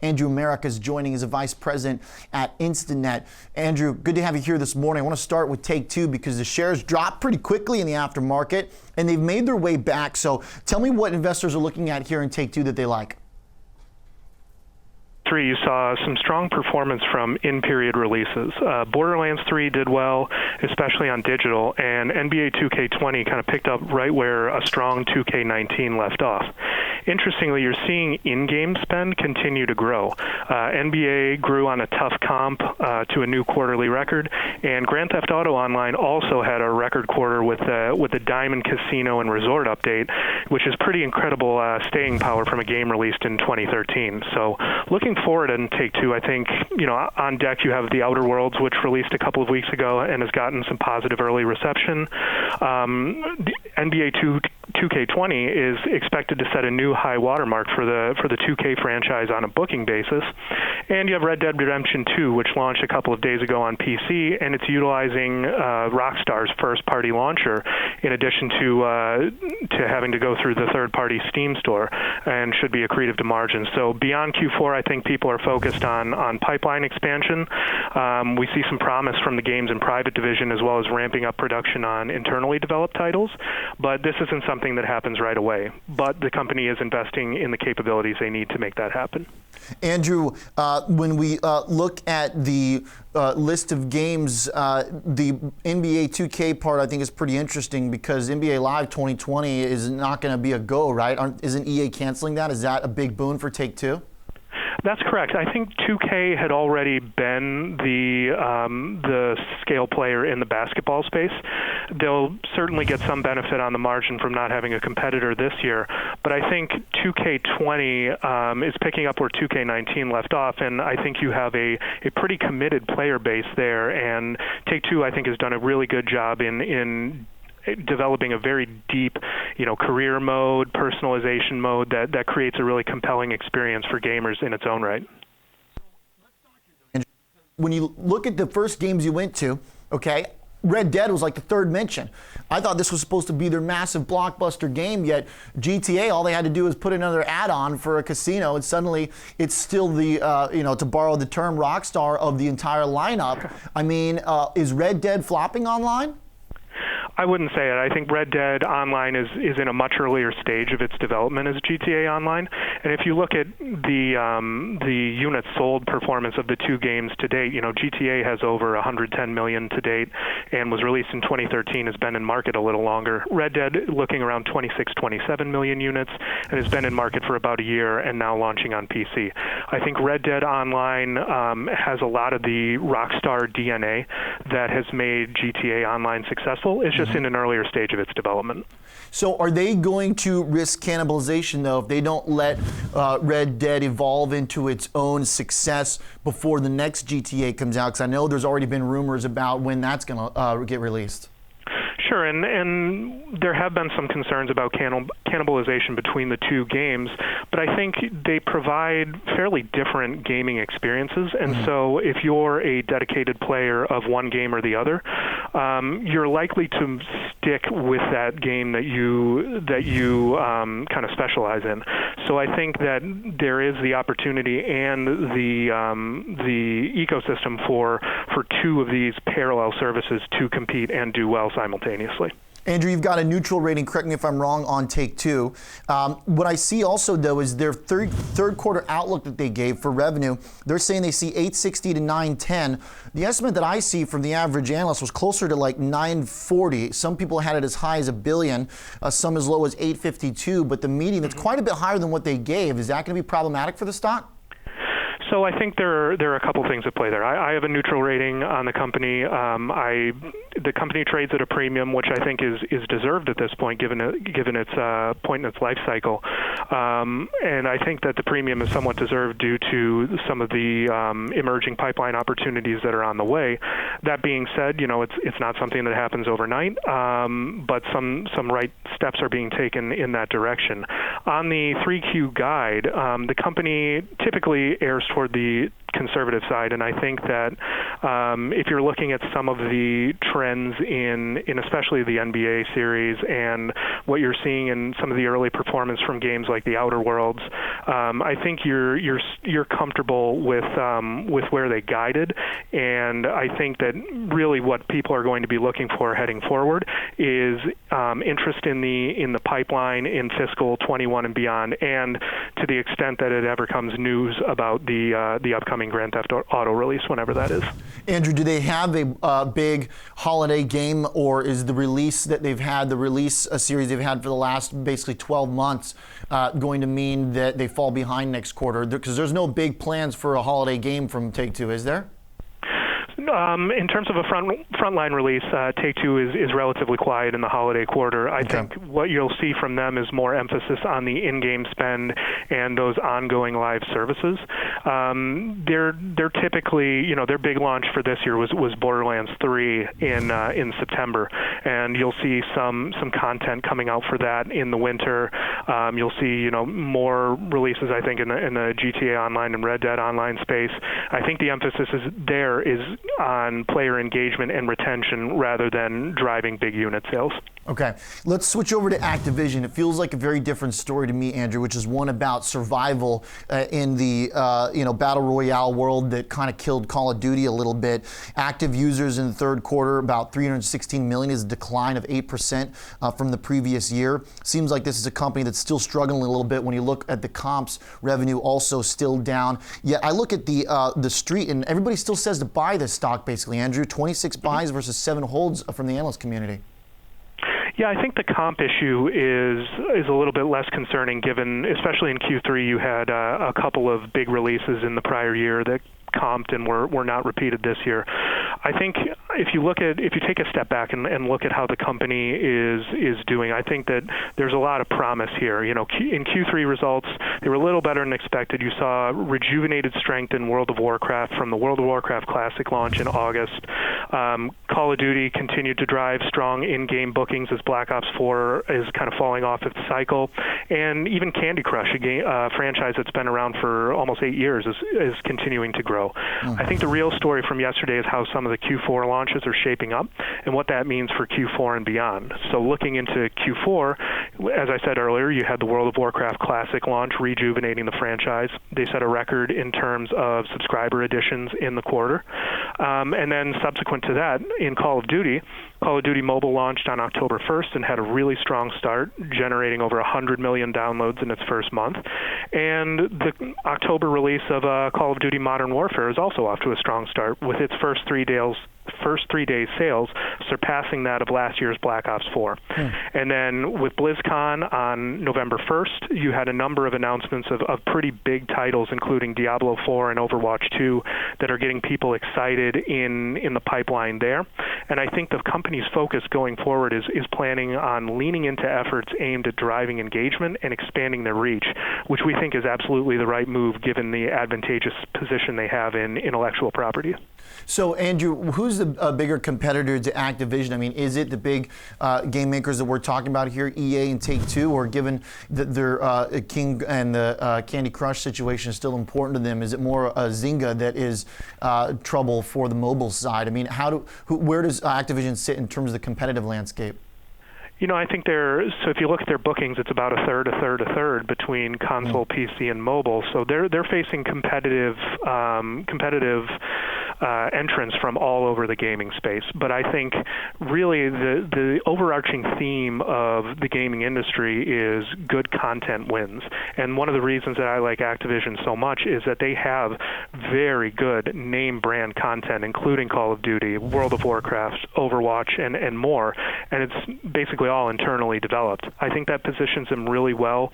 Andrew Marok is joining as a vice president at InstantNet. Andrew, good to have you here this morning. I want to start with Take-Two because the shares dropped pretty quickly in the aftermarket, and they've made their way back. So tell me what investors are looking at here in Take-Two that they like. You saw some strong performance from in-period releases. Borderlands 3 did well, especially on digital, and NBA 2K20 kind of picked up right where a strong 2K19 left off. Interestingly, you're seeing in-game spend continue to grow. NBA grew on a tough comp to a new quarterly record, and Grand Theft Auto Online also had a record quarter with the Diamond Casino and Resort update, which is pretty incredible staying power from a game released in 2013. So looking forward and Take-Two, I think, on deck you have The Outer Worlds, which released a couple of weeks ago and has gotten some positive early reception. NBA 2K20 is expected to set a new high watermark for the 2K franchise on a booking basis. And you have Red Dead Redemption 2, which launched a couple of days ago on PC, and it's utilizing Rockstar's first-party launcher in addition to having to go through the third-party Steam store, and should be accretive to margins. So beyond Q4, I think people are focused on pipeline expansion. We see some promise from the games and private division, as well as ramping up production on internally developed titles, but this isn't something that happens right away. But the company is investing in the capabilities they need to make that happen. Andrew, when we look at the list of games, the NBA 2K part I think is pretty interesting because NBA Live 2020 is not going to be a go, right? Isn't EA canceling that? Is that a big boon for Take-Two? That's correct. I think 2K had already been the scale player in the basketball space. They'll certainly get some benefit on the margin from not having a competitor this year, but I think 2K20 is picking up where 2K19 left off, and I think you have a pretty committed player base there, and Take-Two, I think, has done a really good job in developing a very deep, career mode, personalization mode that creates a really compelling experience for gamers in its own right. When you look at the first games you went to, okay, Red Dead was like the third mention. I thought this was supposed to be their massive blockbuster game, yet GTA, all they had to do was put another add-on for a casino, and suddenly it's still the, to borrow the term, Rockstar of the entire lineup. I mean, is Red Dead flopping online? I wouldn't say it. I think Red Dead Online is in a much earlier stage of its development as GTA Online. And if you look at the units sold performance of the two games to date, GTA has over 110 million to date and was released in 2013, has been in market a little longer. Red Dead looking around 26, 27 million units and has been in market for about a year and now launching on PC. I think Red Dead Online has a lot of the Rockstar DNA that has made GTA Online successful. It's just in an earlier stage of its development. So are they going to risk cannibalization, though, if they don't let Red Dead evolve into its own success before the next GTA comes out? Because I know there's already been rumors about when that's going to get released. Sure, and there have been some concerns about cannibalization between the two games, but I think they provide fairly different gaming experiences, and so if you're a dedicated player of one game or the other, you're likely to stick with that game that you kind of specialize in. So I think that there is the opportunity and the ecosystem for two of these parallel services to compete and do well simultaneously. Andrew, you've got a neutral rating, correct me if I'm wrong, on Take-Two. What I see also, though, is their third quarter outlook that they gave for revenue. They're saying they see 860 to 910. The estimate that I see from the average analyst was closer to like 940. Some people had it as high as $1 billion, some as low as 852, but the median, that's quite a bit higher than what they gave. Is that going to be problematic for the stock? So I think there are a couple things at play there. I have a neutral rating on the company. The company trades at a premium, which I think is deserved at this point, given its point in its life cycle. And I think that the premium is somewhat deserved due to some of the emerging pipeline opportunities that are on the way. That being said, it's not something that happens overnight, but some right steps are being taken in that direction. On the 3Q guide, the company typically errs toward the conservative side, and I think that if you're looking at some of the trends in especially the NBA series and what you're seeing in some of the early performance from games like the Outer Worlds, I think you're comfortable with where they guided, and I think that really what people are going to be looking for heading forward is interest in the pipeline in fiscal 21 and beyond, and to the extent that it ever comes news about the upcoming Grand Theft Auto release, whenever that is. Andrew, do they have a big holiday game, or is the release that they've had, a series they've had for the last basically 12 months, going to mean that they fall behind next quarter? Because there's no big plans for a holiday game from Take-Two, is there? In terms of a frontline release, Take-Two is relatively quiet in the holiday quarter. I think what you'll see from them is more emphasis on the in-game spend and those ongoing live services. They're typically, their big launch for this year was Borderlands 3 in September, and you'll see some content coming out for that in the winter. You'll see more releases, I think, in the GTA Online and Red Dead Online space. I think the emphasis is on player engagement and retention rather than driving big unit sales. Okay, let's switch over to Activision. It feels like a very different story to me, Andrew, which is one about survival in the battle royale world that kind of killed Call of Duty a little bit. Active users in the third quarter, about 316 million, is a decline of 8% from the previous year. Seems like this is a company that's still struggling a little bit when you look at the comps. Revenue also still down. Yet I look at the street, and everybody still says to buy this stock, basically, Andrew. 26 buys versus 7 holds from the analyst community. Yeah, I think the comp issue is a little bit less concerning, given, especially in Q3, you had a couple of big releases in the prior year that comped and were not repeated this year. I think if you take a step back and look at how the company is doing, I think that there's a lot of promise here. In Q3 results, they were a little better than expected. You saw rejuvenated strength in World of Warcraft from the World of Warcraft Classic launch in August. Call of Duty continued to drive strong in-game bookings as Black Ops 4 is kind of falling off its cycle, and even Candy Crush, a franchise that's been around for almost 8 years, is continuing to grow. I think the real story from yesterday is how some of the Q4 launches are shaping up and what that means for Q4 and beyond. So looking into Q4, as I said earlier, you had the World of Warcraft Classic launch, rejuvenating the franchise. They set a record in terms of subscriber additions in the quarter. And then subsequent to that, in Call of Duty Mobile launched on October 1st and had a really strong start, generating over 100 million downloads in its first month. And the October release of Call of Duty Modern Warfare is also off to a strong start, with its first 3 days sales surpassing that of last year's Black Ops 4. And then with BlizzCon on November 1st, you had a number of announcements of pretty big titles, including Diablo 4 and Overwatch 2, that are getting people excited in the pipeline there. And I think the company's focus going forward is planning on leaning into efforts aimed at driving engagement and expanding their reach, which we think is absolutely the right move given the advantageous position they have in intellectual property. So, Andrew, who's the bigger competitor to Activision? I mean, is it the big game makers that we're talking about here, EA and Take-Two, or given that their King and the Candy Crush situation is still important to them, is it more Zynga that is trouble for the mobile side? I mean, where does Activision sit in terms of the competitive landscape? I think so if you look at their bookings, it's about a third between console, PC, and mobile. So they're facing competitive entrants from all over the gaming space. But I think really the overarching theme of the gaming industry is good content wins. And one of the reasons that I like Activision so much is that they have very good name brand content, including Call of Duty, World of Warcraft, Overwatch, and more. And it's basically all internally developed. I think that positions them really well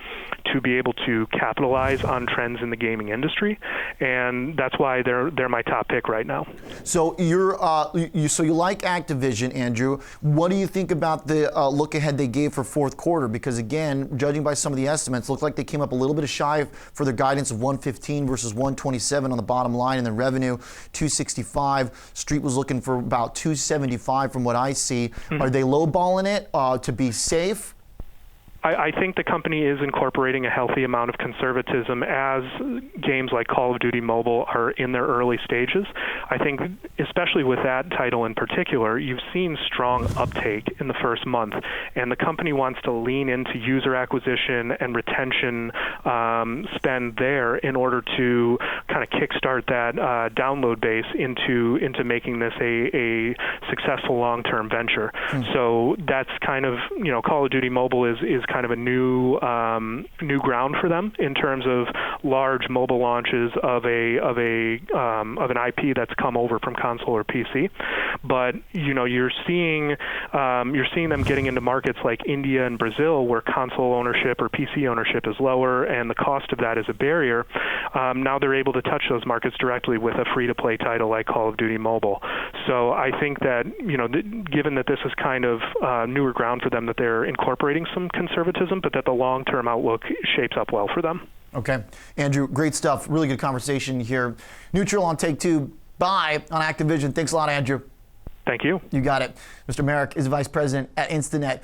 to be able to capitalize on trends in the gaming industry, and that's why they're my top pick right now. So you like Activision, Andrew. What do you think about the look ahead they gave for fourth quarter? Because again, judging by some of the estimates, looked like they came up a little bit shy for their guidance of 115 versus 127 on the bottom line, and then revenue 265. Street was looking for about 275 from what I see. Are they lowballing it to be safe? I think the company is incorporating a healthy amount of conservatism as games like Call of Duty Mobile are in their early stages. I think, especially with that title in particular, you've seen strong uptake in the first month, and the company wants to lean into user acquisition and retention spend there in order to kind of kickstart that download base into making this a successful long-term venture. So that's kind of, Call of Duty Mobile is kind of a new ground for them in terms of large mobile launches of an IP that's come over from console or PC. But you're seeing them getting into markets like India and Brazil, where console ownership or PC ownership is lower, and the cost of that is a barrier. Now they're able to touch those markets directly with a free-to-play title like Call of Duty Mobile. So I think that given that this is kind of newer ground for them, that they're incorporating some conservatism, but that the long-term outlook shapes up well for them. Okay. Andrew, great stuff. Really good conversation here. Neutral on Take-Two, buy on Activision. Thanks a lot, Andrew. Thank you. You got it. Mr. Marok is Vice President at Instanet.